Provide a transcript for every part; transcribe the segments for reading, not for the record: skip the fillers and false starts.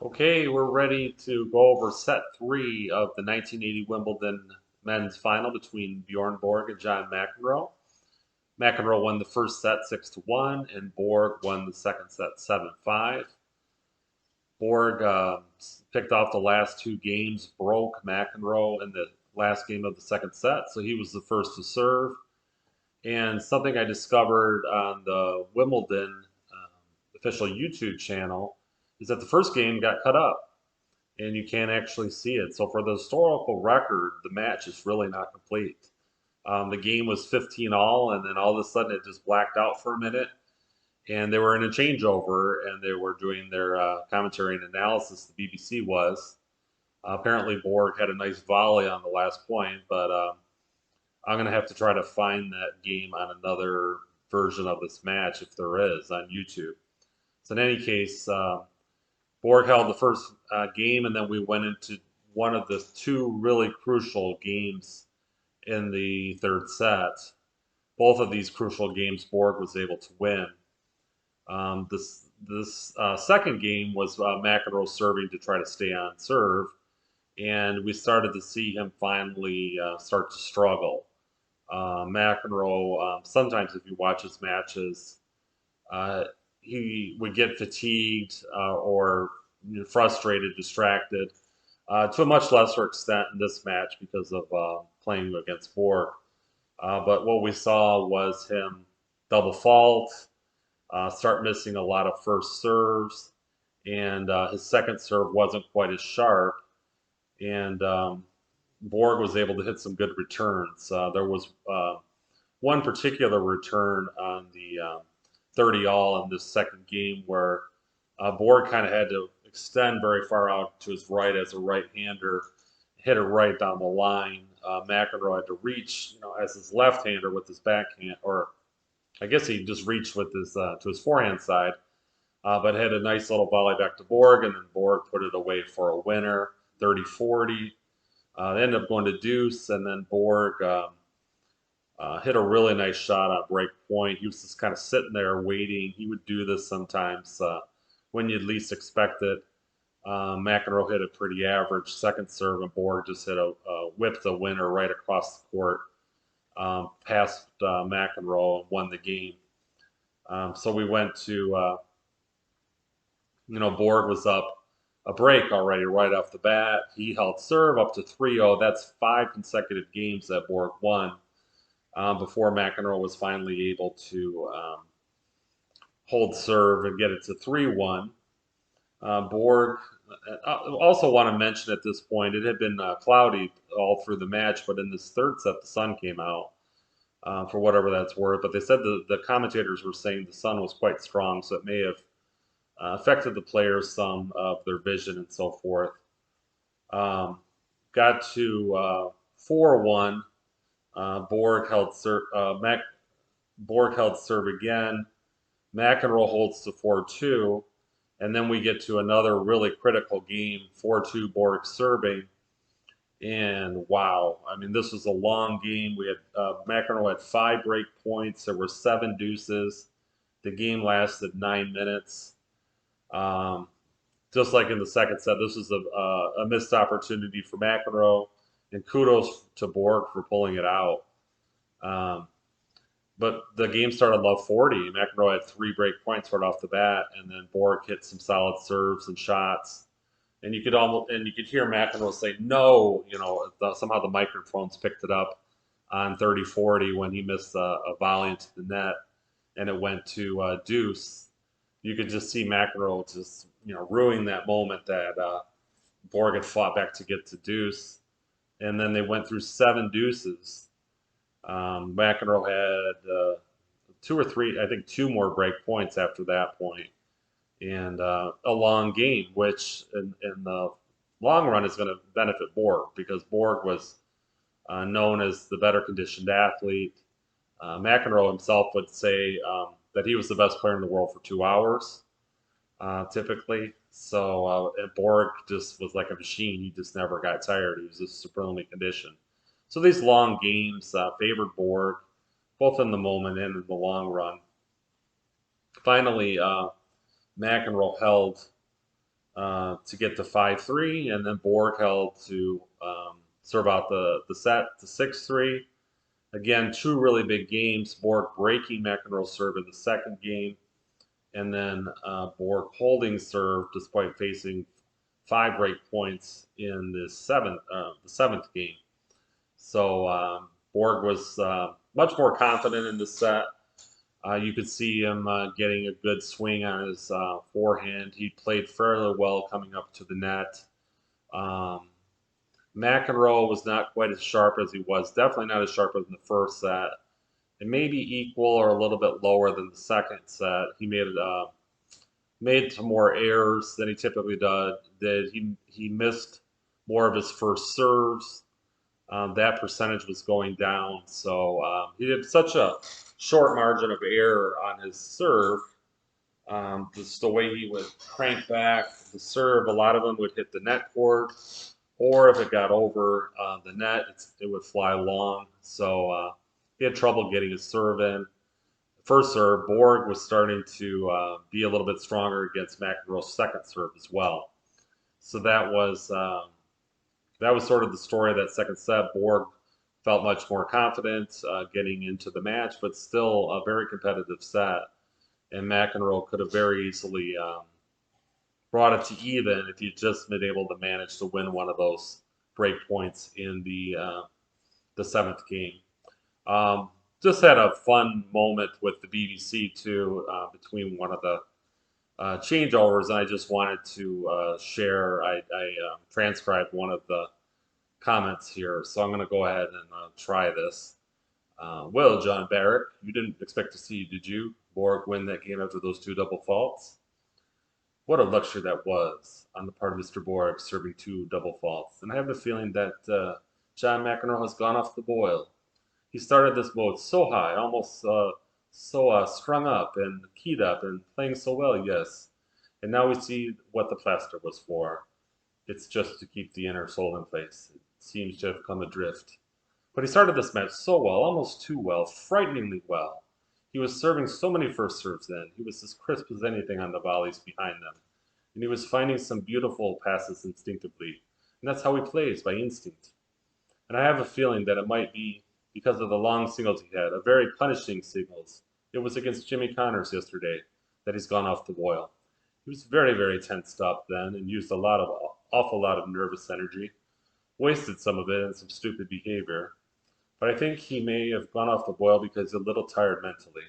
Okay, we're ready to go over set three of the 1980 Wimbledon men's final between Bjorn Borg and John McEnroe. McEnroe won the first set 6-1, and Borg won the second set 7-5. Borg picked off the last two games, broke McEnroe in the last game of the second set, so he was the first to serve. And something I discovered on the Wimbledon official YouTube channel is that the first game got cut up and you can't actually see it. So for the historical record, the match is really not complete. The game was 15 all, and then all of a sudden it just blacked out for a minute, and they were in a changeover, and they were doing their commentary and analysis. The BBC was. Apparently, Borg had a nice volley on the last point, but I'm going to have to try to find that game on another version of this match if there is on YouTube. So in any case, Borg held the first game, and then we went into one of the two really crucial games in the third set. Both of these crucial games, Borg was able to win. This second game was McEnroe serving to try to stay on serve, and we started to see him finally start to struggle. McEnroe, sometimes if you watch his matches, uh, he would get fatigued or frustrated, distracted, to a much lesser extent in this match because of playing against Borg. But what we saw was him double fault, start missing a lot of first serves, and his second serve wasn't quite as sharp. And Borg was able to hit some good returns. There was one particular return on the 30 all in this second game where Borg kind of had to extend very far out to his right as a right-hander, hit it right down the line. McEnroe had to reach, as his left-hander with his backhand, or I guess he just reached with his to his forehand side, but had a nice little volley back to Borg, and then Borg put it away for a winner, 30-40. They ended up going to deuce, and then Borg hit a really nice shot on break point. He was just kind of sitting there waiting. He would do this sometimes when you'd least expect it. McEnroe hit a pretty average second serve, and Borg just whipped the winner right across the court, past McEnroe, and won the game. So we went to, Borg was up a break already right off the bat. He held serve up to 3-0. That's five consecutive games that Borg won before McEnroe was finally able to hold serve and get it to 3-1. Borg, I also want to mention at this point, it had been cloudy all through the match, but in this third set, the sun came out for whatever that's worth. But they said the commentators were saying the sun was quite strong, so it may have affected the players some of their vision and so forth. Got to 4-1. Borg held serve again. McEnroe holds to 4-2. And then we get to another really critical game, 4-2 Borg serving. And wow, I mean, this was a long game. We had McEnroe had 5 break points. There were 7 deuces. The game lasted 9 minutes. Um, just like in the second set, this was a missed opportunity for McEnroe, and kudos to Borg for pulling it out. Um, but the game started low 40. McEnroe had 3 break points right off the bat, and then Borg hit some solid serves and shots. And you could hear McEnroe say no. Somehow the microphones picked it up on 30-40 when he missed a volley into the net, and it went to deuce. You could just see McEnroe just ruining that moment that Borg had fought back to get to deuce, and then they went through 7 deuces. McEnroe had 2 or 3, I think 2 more break points after that point, and a long game, which in the long run is going to benefit Borg because Borg was known as the better conditioned athlete. McEnroe himself would say that he was the best player in the world for 2 hours, typically. So and Borg just was like a machine. He just never got tired. He was just supremely conditioned. So these long games favored Borg, both in the moment and in the long run. Finally, McEnroe held to get to 5-3, and then Borg held to serve out the set to 6-3. Again, two really big games. Borg breaking McEnroe's serve in the second game, and then Borg holding serve despite facing 5 break points in the seventh game. So Borg was much more confident in the set. You could see him getting a good swing on his forehand. He played fairly well coming up to the net. Um, McEnroe was not quite as sharp as he was. Definitely not as sharp as in the first set. It may be equal or a little bit lower than the second set. He made some more errors than he typically did. He missed more of his first serves. That percentage was going down. So he had such a short margin of error on his serve. Just the way he would crank back the serve, a lot of them would hit the net cord, or if it got over the net, it would fly long. So he had trouble getting his serve in. First serve, Borg was starting to be a little bit stronger against McEnroe's second serve as well. So that was sort of the story of that second set. Borg felt much more confident getting into the match, but still a very competitive set. And McEnroe could have very easily brought it to even if he'd just been able to manage to win one of those break points in the seventh game. Just had a fun moment with the BBC too between one of the changeovers, and I just wanted to share. I transcribed one of the comments here, so I'm going to go ahead and try this. Well, John Barrett, you didn't expect to see, did you, Borg win that game after those two double faults? What a luxury that was on the part of Mr. Borg, serving two double faults. And I have a feeling that John McEnroe has gone off the boil. He started this boat so high, almost so strung up and keyed up and playing so well, yes. And now we see what the plaster was for. It's just to keep the inner soul in place. It seems to have come adrift. But he started this match so well, almost too well, frighteningly well. He was serving so many first serves then. He was as crisp as anything on the volleys behind them. And he was finding some beautiful passes instinctively. And that's how he plays, by instinct. And I have a feeling that it might be because of the long singles he had, a very punishing singles. It was against Jimmy Connors yesterday that he's gone off the boil. He was very, very tensed up then and used awful lot of nervous energy, wasted some of it in some stupid behavior. But I think he may have gone off the boil because he's a little tired mentally.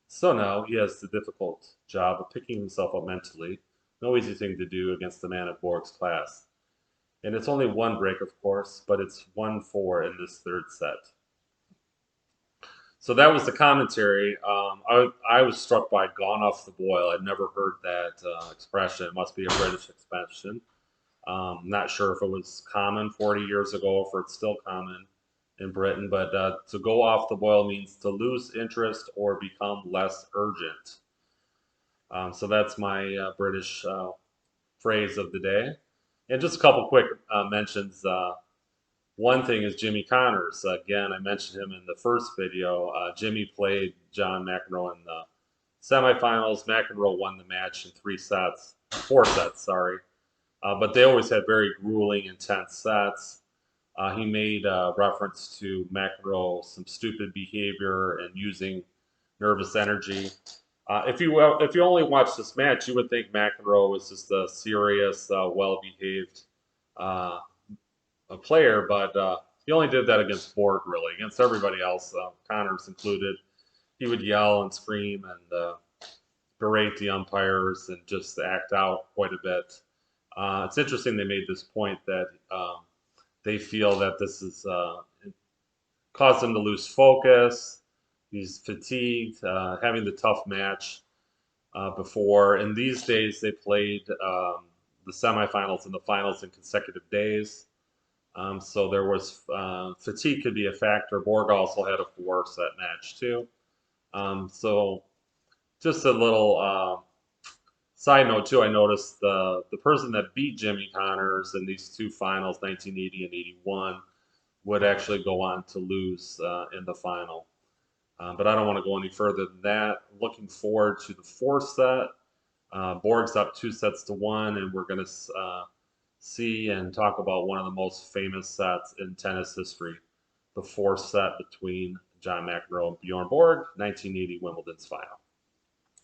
So now he has the difficult job of picking himself up mentally. No easy thing to do against a man of Borg's class. And it's only one break, of course, but it's 1-4 in this third set. So that was the commentary. I was struck by "gone off the boil." I'd never heard that expression. It must be a British expression. Not sure if it was common 40 years ago, or if it's still common in Britain, but to go off the boil means to lose interest or become less urgent. So that's my British phrase of the day. And just a couple quick mentions. One thing is Jimmy Connors. Again, I mentioned him in the first video. Jimmy played John McEnroe in the semifinals. McEnroe won the match in 4 sets, sorry. But they always had very grueling, intense sets. He made reference to McEnroe, some stupid behavior and using nervous energy. If you only watch this match, you would think McEnroe was just a serious, well-behaved player, but he only did that against Borg, really. Against everybody else, Connors included, he would yell and scream and berate the umpires and just act out quite a bit. It's interesting they made this point that they feel that this has caused him to lose focus. He's fatigued, having the tough match before. And these days, they played the semifinals and the finals in consecutive days. So there was fatigue could be a factor. Borg also had a 4-set match too. So just a little side note too. I noticed the person that beat Jimmy Connors in these two finals, 1980 and 81, would actually go on to lose in the final. But I don't want to go any further than that. Looking forward to the 4th set. Borg's up 2 sets to 1, and we're going to see and talk about one of the most famous sets in tennis history, the fourth set between John McEnroe and Bjorn Borg, 1980 Wimbledon's final.